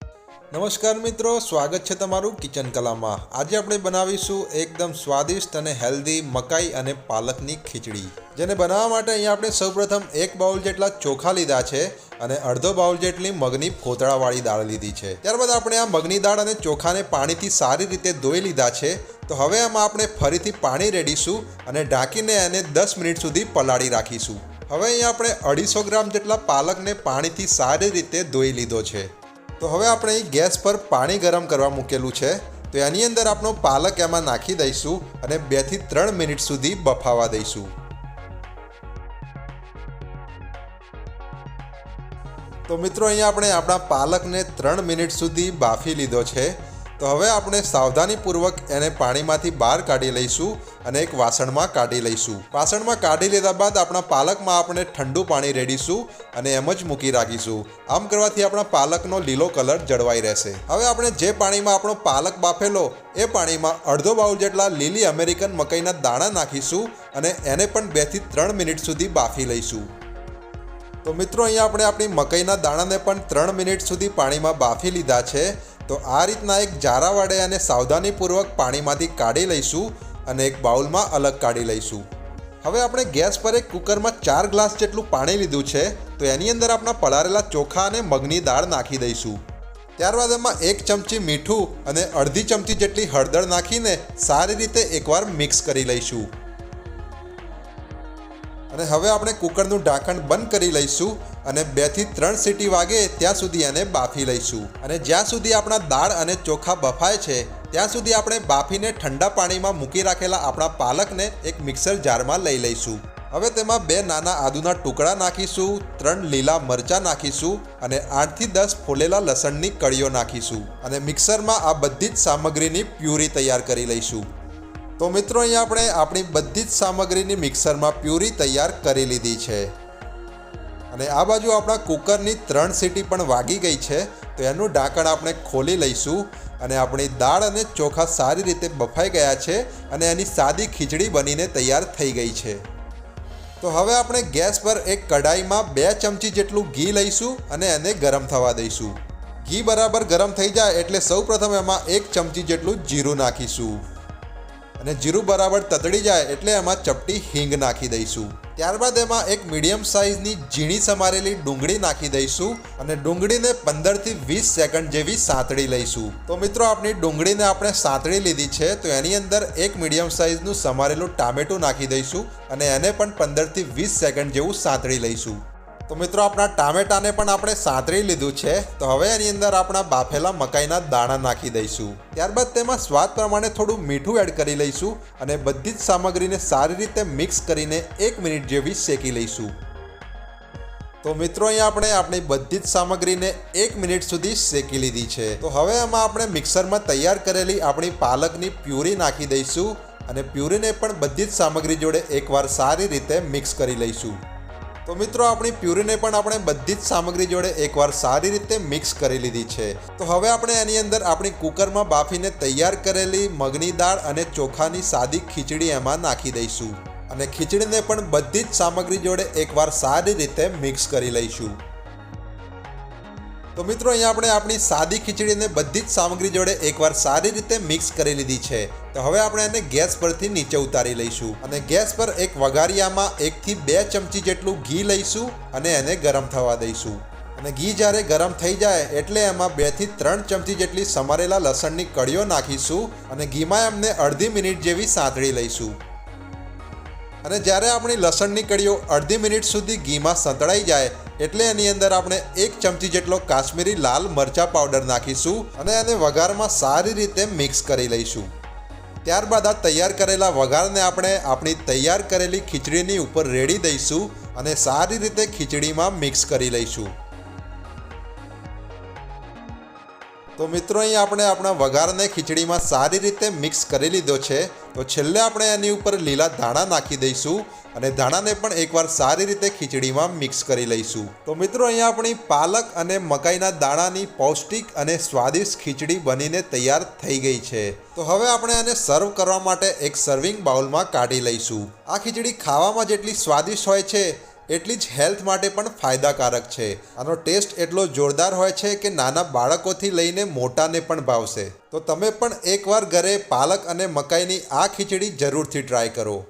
નમસ્કાર મિત્રો, સ્વાગત છે તમારું કિચન કલામાં। આજે આપણે બનાવીશું એકદમ સ્વાદિષ્ટ અને હેલ્ધી મકાઈ અને પાલકની ખીચડી। જેને બનાવવા માટે અહીંયા આપણે સૌપ્રથમ 1 બાઉલ જેટલા ચોખા લીધા છે અને અડધો બાઉલ જેટલી મગની ફોતળાવાળી દાળ લીધી છે। ત્યારબાદ આપણે આ મગની દાળ અને ચોખાને પાણીથી સારી રીતે ધોઈ લીધા છે। તો હવે આમાં આપણે ફરીથી પાણી રેડીશું અને ઢાંકીને એને 10 મિનિટ સુધી પલાળી રાખીશું। હવે અહીંયા આપણે 250 ગ્રામ જેટલા પાલકને પાણીથી સારી રીતે ધોઈ લીધો છે। તો હવે આપણે અહીં ગેસ પર પાણી ગરમ કરવા મૂકેલું છે। તો એની અંદર આપણો પાલક એમાં નાખી દઈશું અને 2 થી 3 મિનિટ સુધી બફાવા દઈશું। તો મિત્રો અહીંયા આપણે આપણા પાલકને 3 મિનિટ સુધી બાફી લીધો છે। તો હવે આપણે સાવધાનીપૂર્વક એને પાણીમાંથી બહાર કાઢી લઈશું અને એક વાસણમાં કાઢી લઈશું। વાસણમાં કાઢી લીધા બાદ આપણા પાલકમાં આપણે ઠંડુ પાણી રેડીશું અને એમ જ મૂકી રાખીશું। આમ કરવાથી આપણા પાલકનો લીલો કલર જળવાઈ રહેશે। હવે આપણે જે પાણીમાં આપણો પાલક બાફેલો એ પાણીમાં અડધો બાઉલ જેટલા લીલી અમેરિકન મકાઈના દાણા નાખીશું અને એને પણ 2 થી 3 મિનિટ સુધી બાફી લઈશું। તો મિત્રો અહીંયા આપણે આપણી મકાઈના દાણાને પણ 3 મિનિટ સુધી પાણીમાં બાફી લીધા છે। તો આ રીતના એક જારા વડે અને સાવધાનીપૂર્વક પાણીમાંથી કાઢી લઈશું અને એક બાઉલમાં અલગ કાઢી લઈશું। હવે આપણે ગેસ પર એક કુકરમાં 4 ગ્લાસ જેટલું પાણી લીધું છે। તો એની અંદર આપણા પલાળેલા ચોખા અને મગની દાળ નાખી દઈશું। ત્યારબાદ એમાં 1 ચમચી મીઠું અને અડધી ચમચી જેટલી હળદર નાખીને સારી રીતે એકવાર મિક્સ કરી લઈશું। અને હવે આપણે કુકરનું ઢાંકણ બંધ કરી લઈશું અને 2 થી 3 સીટી વાગે ત્યાં સુધી એને બાફી લઈશું। અને જ્યાં સુધી આપણા દાળ અને ચોખા બફાય છે ત્યાં સુધી આપણે બાફીને ઠંડા પાણીમાં મૂકી રાખેલા આપણા પાલકને એક મિક્સર જારમાં લઈ લઈશું। હવે તેમાં 2 નાના આદુના ટુકડા નાખીશું, 3 લીલા મરચાં નાખીશું અને 8 થી 10 ફોલેલા લસણની કળીઓ નાખીશું અને મિક્સરમાં આ બધી જ સામગ્રીની પ્યુરી તૈયાર કરી લઈશું। તો મિત્રો અહીંયા આપણે આપણી બધી જ સામગ્રીની મિક્સરમાં પ્યુરી તૈયાર કરી લીધી છે અને આ બાજુ આપણા કુકરની 3 સીટી પણ વાગી ગઈ છે। તો એનું ઢાંકણ આપણે ખોલી લઈશું અને આપણી દાળ અને ચોખા સારી રીતે બફાઈ ગયા છે અને એની સાદી ખીચડી બનીને તૈયાર થઈ ગઈ છે। તો હવે આપણે ગેસ પર એક કઢાઈમાં 2 ચમચી જેટલું ઘી લઈશું અને એને ગરમ થવા દઈશું। ઘી બરાબર ગરમ થઈ જાય એટલે સૌપ્રથમ એમાં 1 ચમચી જેટલું જીરું નાખીશું અને જીરું બરાબર તતડી જાય એટલે એમાં ચપટી હિંગ નાખી દઈશું। ત્યારબાદ એમાં એક મીડિયમ સાઇઝની ઝીણી સમારેલી ડુંગળી નાખી દઈશું અને ડુંગળીને 15 થી 20 સેકન્ડ જેવી સાંતળી લઈશું। તો મિત્રો આપણી ડુંગળીને આપણે સાંતળી લીધી છે। તો એની અંદર એક મીડિયમ સાઇઝનું સમારેલું ટામેટું નાખી દઈશું અને એને પણ 15 થી 20 સેકન્ડ જેવું સાંતળી લઈશું। તો મિત્રો આપણા ટામેટાને પણ આપણે સાંતળી લીધું છે। તો હવે એની અંદર આપણા બાફેલા મકાઈના દાણા નાખી દઈશું। ત્યારબાદ તેમાં સ્વાદ પ્રમાણે થોડું મીઠું એડ કરી લઈશું અને બધી જ સામગ્રીને સારી રીતે મિક્સ કરીને 1 મિનિટ જેવી શેકી લઈશું। તો મિત્રો અહીંયા આપણે આપણી બધી જ સામગ્રીને 1 મિનિટ સુધી શેકી લીધી છે। તો હવે એમાં આપણે મિક્સરમાં તૈયાર કરેલી આપણી પાલકની પ્યુરી નાખી દઈશું અને પ્યુરીને પણ બધી જ સામગ્રી જોડે એકવાર સારી રીતે મિક્સ કરી લઈશું। તો મિત્રો આપણી પ્યુરીને પણ આપણે બધી જ સામગ્રી જોડે એકવાર સારી રીતે મિક્સ કરી લીધી છે। તો હવે આપણે એની અંદર આપણી કુકરમાં બાફીને તૈયાર કરેલી મગની દાળ અને ચોખાની સાદી ખીચડી એમાં નાખી દઈશું અને ખીચડીને પણ બધી જ સામગ્રી જોડે એકવાર સારી રીતે મિક્સ કરી લઈશું। તો મિત્રો અહીંયા આપણે આપણી સાદી ખીચડીને બધી જ સામગ્રી જોડે એકવાર સારી રીતે મિક્સ કરી લીધી છે। તો હવે આપણે એને ગેસ પરથી નીચે ઉતારી લઈશું અને ગેસ પર એક વઘારિયામાં 1 થી 2 ચમચી જેટલું ઘી લઈશું અને એને ગરમ થવા દઈશું। અને ઘી જ્યારે ગરમ થઈ જાય એટલે એમાં 2 થી 3 ચમચી જેટલી સમારેલા લસણની કળીઓ નાખીશું અને ઘીમાં એમને અડધી મિનિટ જેવી સાંતળી લઈશું। અને જ્યારે આપણી લસણની કળીઓ અડધી મિનિટ સુધી ઘીમાં સંતળાઈ જાય એટલે એની અંદર આપણે 1 ચમચી જેટલો કાશ્મીરી લાલ મરચાં પાવડર નાખીશું અને એને વઘારમાં સારી રીતે મિક્સ કરી લઈશું। ત્યારબાદ આ તૈયાર કરેલા વઘારને આપણે આપણી તૈયાર કરેલી ખીચડીની ઉપર રેડી દઈશું અને સારી રીતે ખીચડીમાં મિક્સ કરી લઈશું। તો મિત્રો અહીં આપણે આપણા વઘારને ખીચડીમાં સારી રીતે મિક્સ કરી લીધો છે। તો છેલ્લે આપણે એની ઉપર લીલા ધાણા નાખી દઈશું અને ધાણાને પણ એકવાર સારી રીતે ખીચડીમાં મિક્સ કરી લઈશું। તો મિત્રો અહીંયા આપણી પાલક અને મકાઈના દાણાની પૌષ્ટિક અને સ્વાદિષ્ટ ખીચડી બનીને તૈયાર થઈ ગઈ છે। તો હવે આપણે આને સર્વ કરવા માટે એક સર્વિંગ બાઉલમાં કાઢી લઈશું। આ ખીચડી ખાવામાં જેટલી સ્વાદિષ્ટ હોય છે એટલી જ હેલ્થ માટે પણ ફાયદાકારક છે. આનો ટેસ્ટ એટલો જોરદાર હોય છે કે નાના બાળકોથી લઈને મોટાને પણ ભાવશે. તો તમે પણ એકવાર ઘરે પાલક અને મકાઈની આ ખીચડી જરૂરથી ટ્રાય કરો.